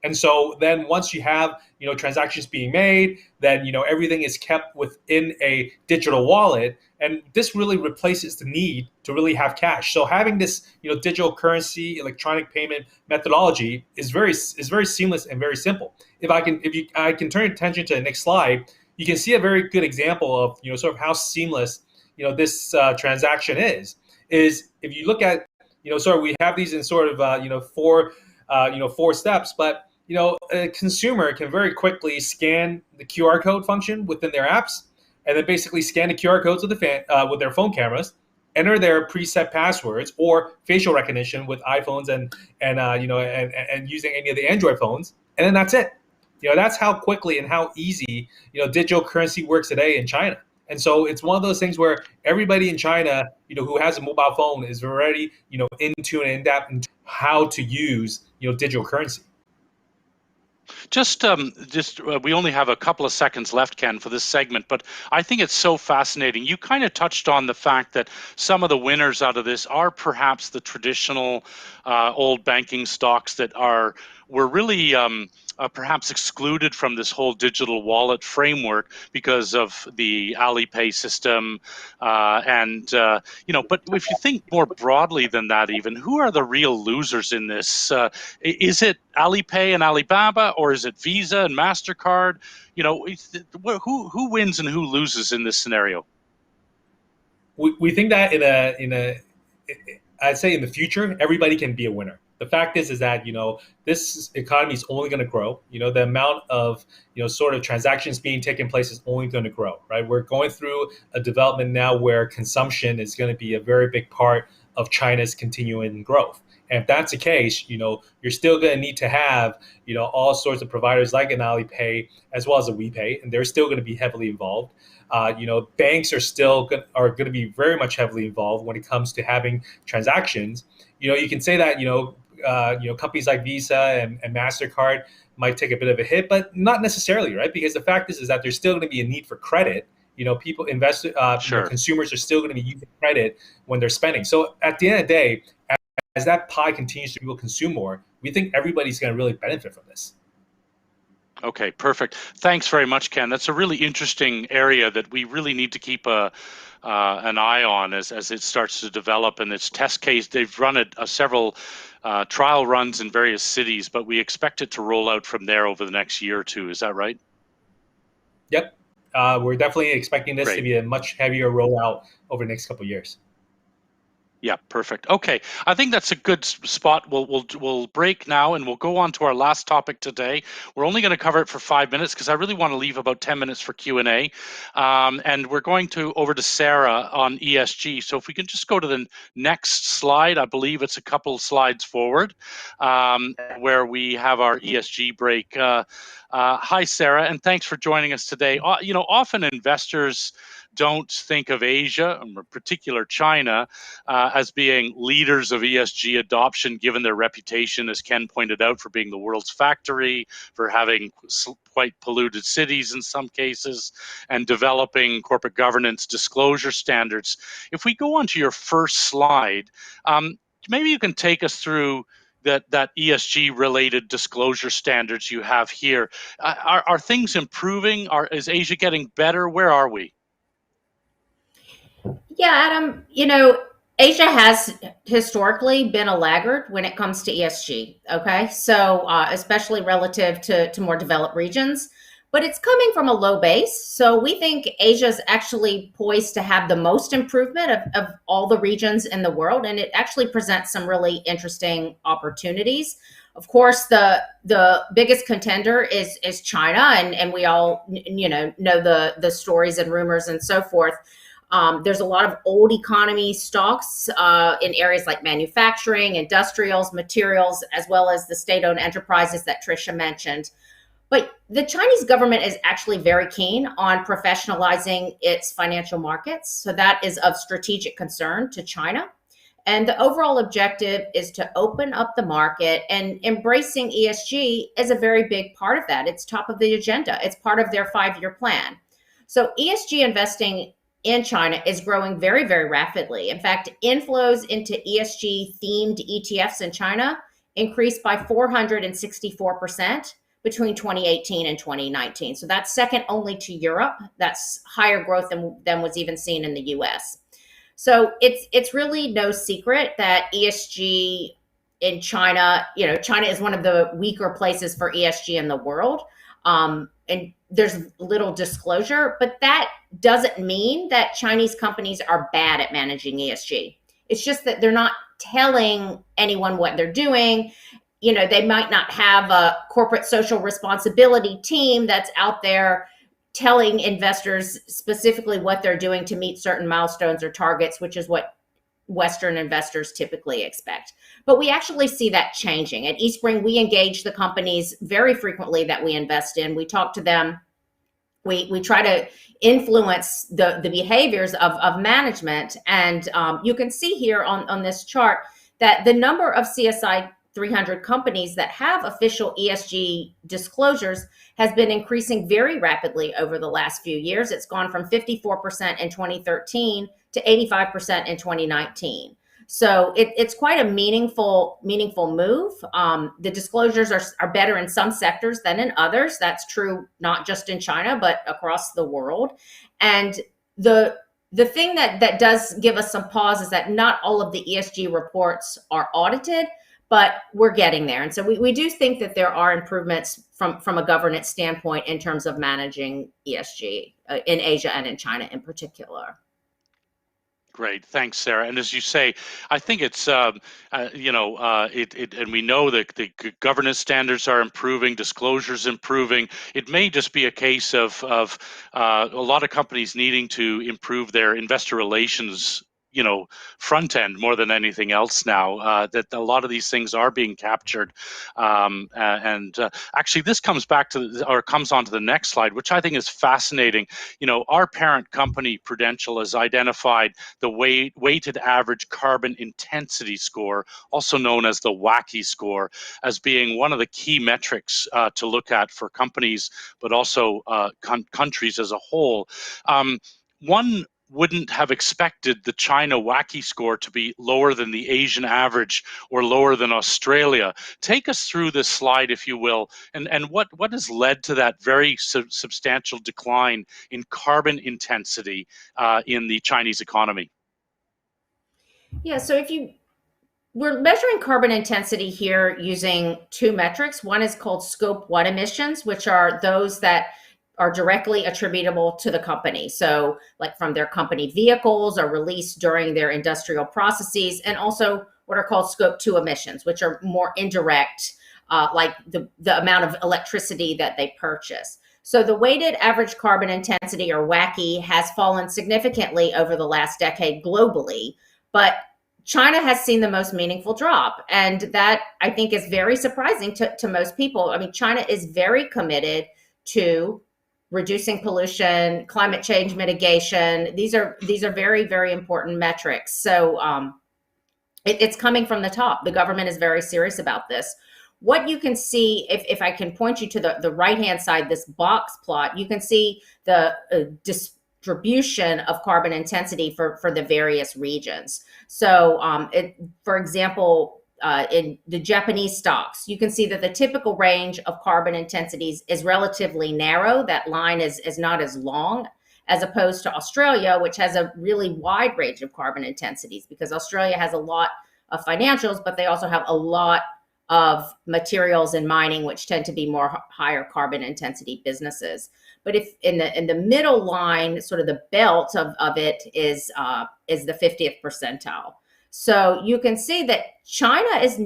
And so then once you have transactions being made, then everything is kept within a digital wallet, and this really replaces the need to really have cash. So having this digital currency, electronic payment methodology is very seamless and very simple. I can turn attention to the next slide, you can see a very good example of sort of how seamless this transaction is if you look at sort of we have these in sort of four steps, but a consumer can very quickly scan the QR code function within their apps, and then basically scan the QR codes with their phone cameras, enter their preset passwords or facial recognition with iPhones and using any of the Android phones, and then that's it. That's how quickly and how easy digital currency works today in China. And so it's one of those things where everybody in China, who has a mobile phone is already, in tune and in-depth into how to use, digital currency. We only have a couple of seconds left, Ken, for this segment, but I think it's so fascinating. You kind of touched on the fact that some of the winners out of this are perhaps the traditional old banking stocks that were really perhaps excluded from this whole digital wallet framework because of the Alipay system, but if you think more broadly than that, even who are the real losers in this? Is it Alipay and Alibaba, or is it Visa and MasterCard? Who wins and who loses in this scenario? We think that I'd say in the future, everybody can be a winner. The fact is that, this economy is only going to grow. The amount of, sort of transactions being taken place is only going to grow, right? We're going through a development now where consumption is going to be a very big part of China's continuing growth. And if that's the case, you're still going to need to have, all sorts of providers like an Alipay as well as a WePay, and they're still going to be heavily involved. Banks are still going to be very much heavily involved when it comes to having transactions. You can say that, companies like Visa and MasterCard might take a bit of a hit, but not necessarily, right? Because the fact is that there's still going to be a need for credit. Consumers are still going to be using credit when they're spending. So at the end of the day, as that pie continues to people consume more, we think everybody's going to really benefit from this. Okay, perfect. Thanks very much, Ken. That's a really interesting area that we really need to keep an eye on as it starts to develop. And its test case, they've run several trial runs in various cities, but we expect it to roll out from there over the next year or two. Is that right? Yep. We're definitely expecting this to be a much heavier rollout over the next couple of years. Yeah, perfect. Okay, I think that's a good spot. We'll break now, and we'll go on to our last topic today. We're only going to cover it for 5 minutes because I really want to leave about 10 minutes for Q&A. And we're going over to Sarah on ESG. So if we can just go to the next slide, I believe it's a couple slides forward, where we have our ESG break. Hi, Sarah, and thanks for joining us today. Often investors don't think of Asia, in particular China, as being leaders of ESG adoption, given their reputation, as Ken pointed out, for being the world's factory, for having quite polluted cities in some cases, and developing corporate governance disclosure standards. If we go on to your first slide, maybe you can take us through that ESG related disclosure standards you have here. Are things improving? Is Asia getting better? Where are we? Yeah, Adam, Asia has historically been a laggard when it comes to ESG, okay? So especially relative to more developed regions, but it's coming from a low base. So we think Asia is actually poised to have the most improvement of all the regions in the world, and it actually presents some really interesting opportunities. Of course, the biggest contender is China, and we all know the stories and rumors and so forth. There's a lot of old economy stocks in areas like manufacturing, industrials, materials, as well as the state-owned enterprises that Trisha mentioned. But the Chinese government is actually very keen on professionalizing its financial markets. So that is of strategic concern to China. And the overall objective is to open up the market, and embracing ESG is a very big part of that. It's top of the agenda. It's part of their 5-year plan. So ESG investing in China is growing very, very rapidly. In fact, inflows into ESG themed ETFs in China increased by 464% between 2018 and 2019. So that's second only to Europe. That's higher growth than was even seen in the US. So it's really no secret that ESG in China, China is one of the weaker places for ESG in the world. And there's little disclosure, but that doesn't mean that Chinese companies are bad at managing ESG. It's just that they're not telling anyone what they're doing. They might not have a corporate social responsibility team that's out there telling investors specifically what they're doing to meet certain milestones or targets, which is what Western investors typically expect. But we actually see that changing. At Eastspring, we engage the companies very frequently that we invest in. We talk to them We try to influence the behaviors of management. And you can see here on this chart that the number of CSI 300 companies that have official ESG disclosures has been increasing very rapidly over the last few years. It's gone from 54% in 2013 to 85% in 2019. So it's quite a meaningful move. The disclosures are better in some sectors than in others. That's true not just in China, but across the world. And the thing that does give us some pause is that not all of the ESG reports are audited, but we're getting there. And so we do think that there are improvements from a governance standpoint in terms of managing ESG in Asia and in China in particular. Great, thanks, Sarah. And as you say, I think it's and we know that the governance standards are improving, disclosures improving. It may just be a case of a lot of companies needing to improve their investor relations front end more than anything else now, that a lot of these things are being captured. Actually, this comes on to the next slide, which I think is fascinating. Our parent company, Prudential, has identified the weighted average carbon intensity score, also known as the WACI score, as being one of the key metrics to look at for companies, but also countries as a whole. One wouldn't have expected the China WACI score to be lower than the Asian average or lower than Australia. Take us through this slide, if you will, and what has led to that very substantial decline in carbon intensity in the Chinese economy. Yeah, so we're measuring carbon intensity here using two metrics. One is called Scope 1 emissions, which are those that are directly attributable to the company. So like from their company vehicles or released during their industrial processes, and also what are called Scope 2 emissions, which are more indirect, like the amount of electricity that they purchase. So the weighted average carbon intensity, or WACI, has fallen significantly over the last decade globally, but China has seen the most meaningful drop. And that, I think, is very surprising to most people. I mean, China is very committed to reducing pollution, climate change mitigation. These are very, very important metrics. So it's coming from the top. The government is very serious about this. What you can see, if I can point you to the right-hand side, this box plot, you can see the distribution of carbon intensity for the various regions. So for example, in the Japanese stocks, you can see that the typical range of carbon intensities is relatively narrow. That line is not as long, as opposed to Australia, which has a really wide range of carbon intensities, because Australia has a lot of financials, but they also have a lot of materials and mining, which tend to be more higher carbon intensity businesses. But if in the middle line, sort of the belt of it is the 50th percentile. So you can see that China is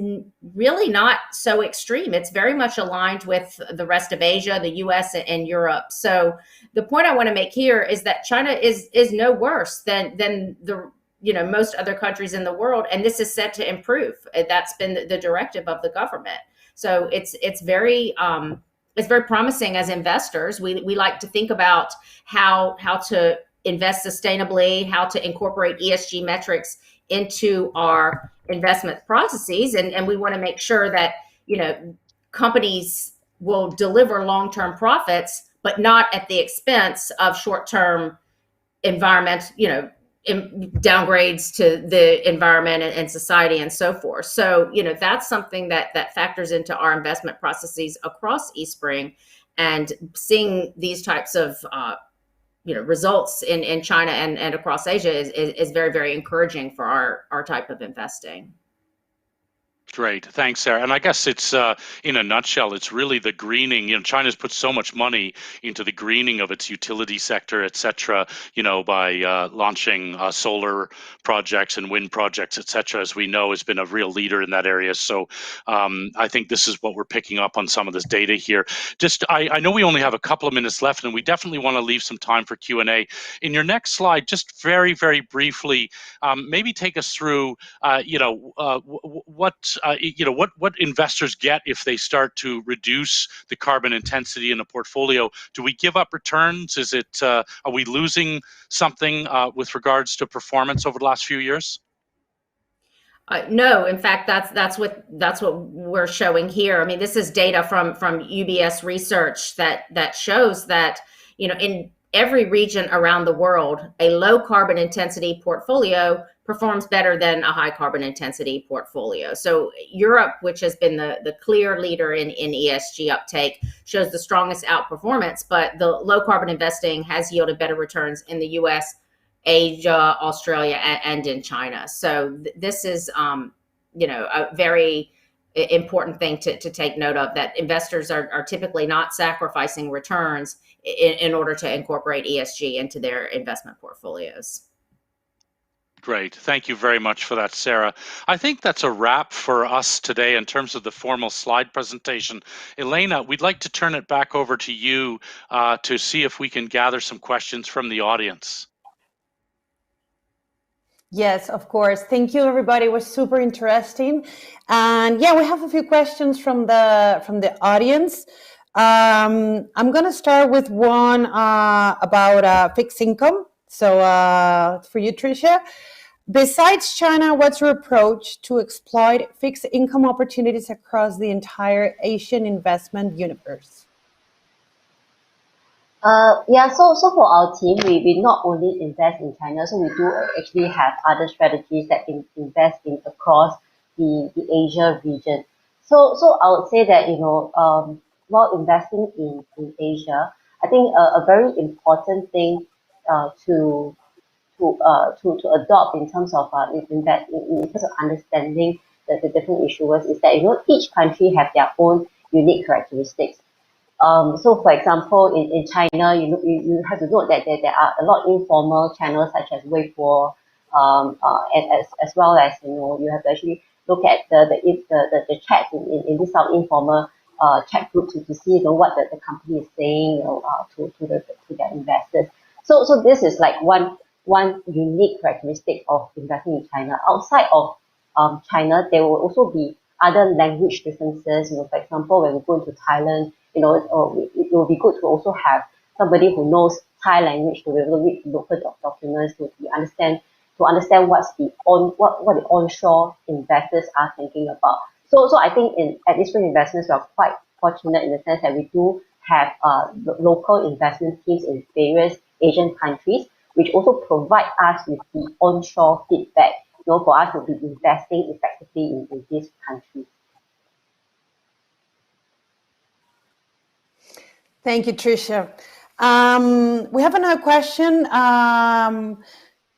really not so extreme. It's very much aligned with the rest of Asia, the US, and Europe. So the point I want to make here is that China is no worse than the most other countries in the world, and this is set to improve. That's been the directive of the government. So it's very promising as investors. We like to think about how to invest sustainably, how to incorporate ESG metrics into our investment processes, and we want to make sure that companies will deliver long-term profits, but not at the expense of short-term environment, downgrades to the environment and society and so forth. So that's something that factors into our investment processes across Eastspring, and seeing these types of results in China and across Asia is very, very encouraging for our type of investing. Great, thanks, Sarah. And I guess it's in a nutshell, it's really the greening. China's put so much money into the greening of its utility sector, et cetera, by launching solar projects and wind projects, et cetera, as we know, has been a real leader in that area. So I think this is what we're picking up on some of this data here. I know we only have a couple of minutes left, and we definitely want to leave some time for Q&A. In your next slide, just very, very briefly, maybe take us through, what what investors get if they start to reduce the carbon intensity in a portfolio? Do we give up returns? Is it are we losing something with regards to performance over the last few years? No, in fact, that's what we're showing here. I mean, this is data from UBS research that shows that, in every region around the world, a low carbon intensity portfolio performs better than a high carbon intensity portfolio. So Europe, which has been the clear leader in ESG uptake, shows the strongest outperformance, but the low carbon investing has yielded better returns in the US, Asia, Australia, and in China. So this is, a very important thing to take note of, that investors are typically not sacrificing returns in order to incorporate ESG into their investment portfolios. Great. Thank you very much for that, Sarah. I think that's a wrap for us today in terms of the formal slide presentation. Elena, we'd like to turn it back over to you to see if we can gather some questions from the audience. Yes, of course. Thank you, everybody. It was super interesting. And yeah, we have a few questions from the audience. I'm going to start with one about fixed income. So for you, Trisha, besides China, what's your approach to exploit fixed income opportunities across the entire Asian investment universe? So for our team, we not only invest in China, so we do actually have other strategies that invest in across the Asia region. So I would say that, while investing in Asia, I think a very important thing to adopt in terms of in terms of understanding the different issuers is that, each country have their own unique characteristics. So for example, in China, you have to note that there are a lot of informal channels such as Weibo, and as well as, you have to actually look at the chat in this informal chat group to see, what the company is saying, to their investors. So this is like one unique characteristic of investing in China. Outside of China, there will also be other language differences. For example, when we go into Thailand, it will be good to also have somebody who knows Thai language to be able to read local documents to understand what's what the onshore investors are thinking about. So I think at Eastspring Investments, we are quite fortunate in the sense that we do have local investment teams in various Asian countries, which also provide us with the onshore feedback, for us to be investing effectively in these countries. Thank you, Trisha. We have another question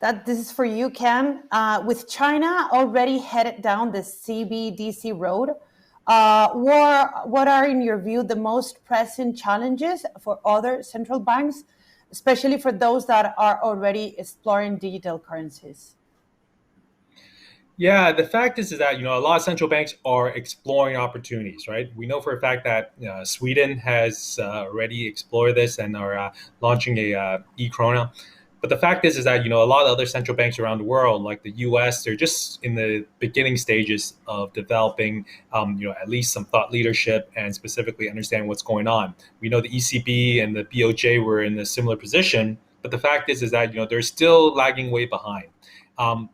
that this is for you, Ken. With China already headed down the CBDC road, what are, in your view, the most pressing challenges for other central banks, especially for those that are already exploring digital currencies? Yeah, the fact is that, a lot of central banks are exploring opportunities, right? We know for a fact that Sweden has already explored this and are launching a e-krona. But the fact is that, a lot of other central banks around the world, like the US, they're just in the beginning stages of developing, at least some thought leadership and specifically understanding what's going on. We know the ECB and the BOJ were in a similar position, but the fact is that, they're still lagging way behind.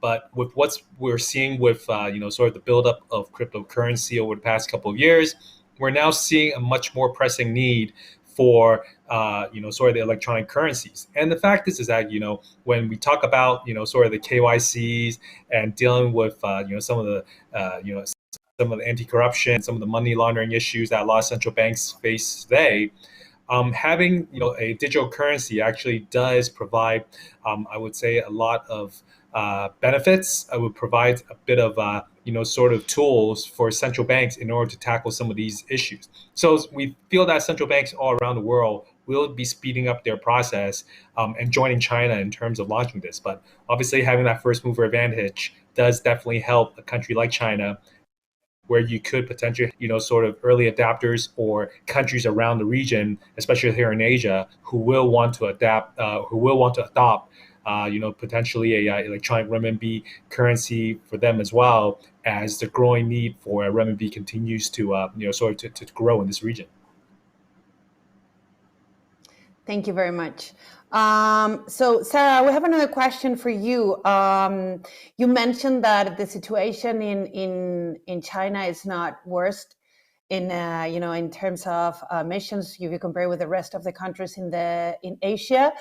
But with what we're seeing with, sort of the buildup of cryptocurrency over the past couple of years, we're now seeing a much more pressing need for, sort of the electronic currencies. And the fact is that, when we talk about, sort of the KYCs and dealing with, some of the, some of the anti-corruption, some of the money laundering issues that a lot of central banks face today, having, a digital currency actually does provide, I would say, a lot of benefits. I would provide a bit of, sort of tools for central banks in order to tackle some of these issues. So we feel that central banks all around the world will be speeding up their process and joining China in terms of launching this. But obviously having that first mover advantage does definitely help a country like China, where you could potentially, sort of early adapters or countries around the region, especially here in Asia, who will want to adopt potentially a electronic renminbi currency for them as well, as the growing need for renminbi continues to to grow in this region. Thank you very much. So Sarah, we have another question for you. You mentioned that the situation in China is not worst in in terms of emissions if you compare with the rest of the countries in Asia.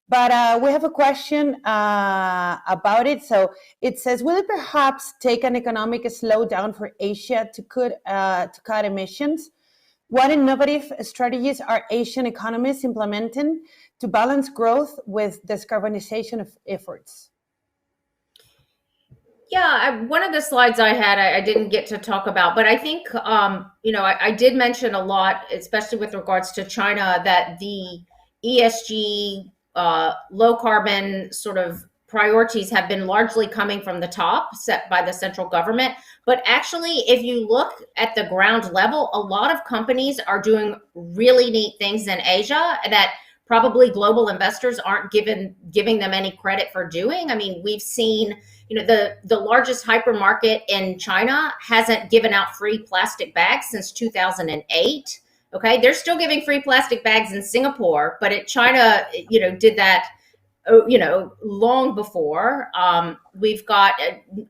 But we have a question about it. So it says, will it perhaps take an economic slowdown for Asia to cut emissions? What innovative strategies are Asian economies implementing to balance growth with decarbonization efforts? Yeah, one of the slides I had, I didn't get to talk about, but I think, I did mention a lot, especially with regards to China, that the ESG low carbon sort of priorities have been largely coming from the top, set by the central government. But actually, if you look at the ground level, a lot of companies are doing really neat things in Asia that probably global investors aren't giving them any credit for doing. I mean, we've seen, the largest hypermarket in China hasn't given out free plastic bags since 2008. Okay, they're still giving free plastic bags in Singapore, but China, did that, long before. We've got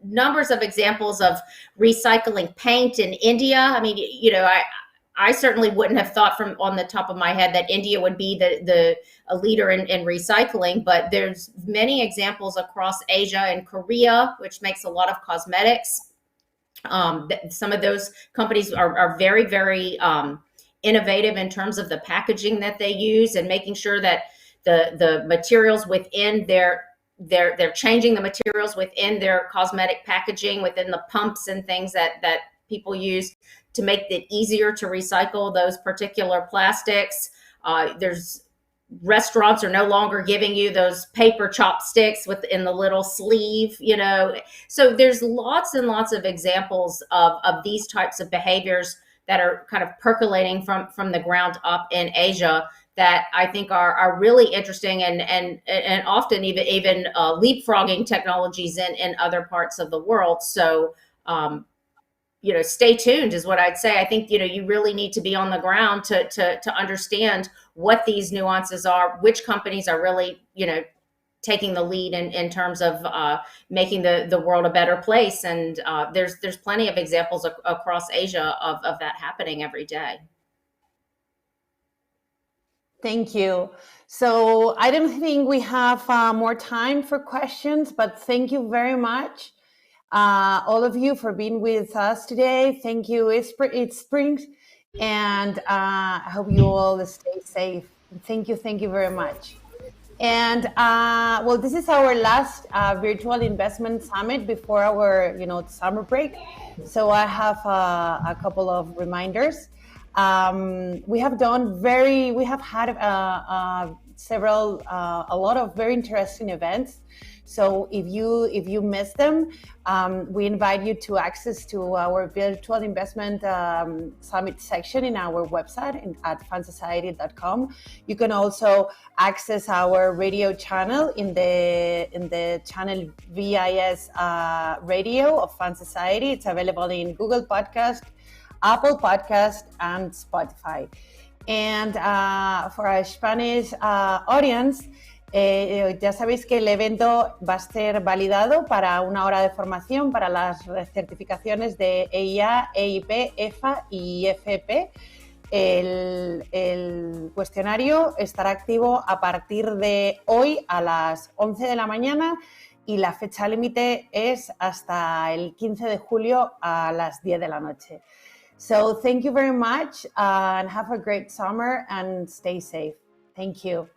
numbers of examples of recycling paint in India. I mean, I certainly wouldn't have thought from on the top of my head that India would be a leader in recycling, but there's many examples across Asia and Korea, which makes a lot of cosmetics. Some of those companies are very, very innovative in terms of the packaging that they use and making sure that the materials within they're changing the materials within their cosmetic packaging, within the pumps and things that people use to make it easier to recycle those particular plastics. There's restaurants are no longer giving you those paper chopsticks within the little sleeve, So there's lots and lots of examples of these types of behaviors that are kind of percolating from the ground up in Asia that I think are really interesting and often even leapfrogging technologies in other parts of the world. So, stay tuned is what I'd say. I think, you really need to be on the ground to understand what these nuances are, which companies are really, taking the lead in terms of making the world a better place. And there's plenty of examples across Asia of that happening every day. Thank you. So I don't think we have more time for questions, but thank you very much, all of you, for being with us today. Thank you, Eastspring, and I hope you all stay safe. Thank you very much. And well, this is our last virtual investment summit before our summer break. So I have a couple of reminders. We have had a lot of very interesting events. So if you miss them, we invite you to access to our virtual investment summit section in our website at fansociety.com. You can also access our radio channel in the channel VIS radio of Fan Society. It's available in Google Podcast, Apple Podcast, and Spotify. And for our Spanish audience, ya sabéis que el evento va a ser validado para una hora de formación para las certificaciones de EIA, EIP, EFA y IFP. El cuestionario estará activo a partir de hoy a las 11 de la mañana y la fecha límite es hasta el 15 de julio a las 10 de la noche. So thank you very much and have a great summer and stay safe. Thank you.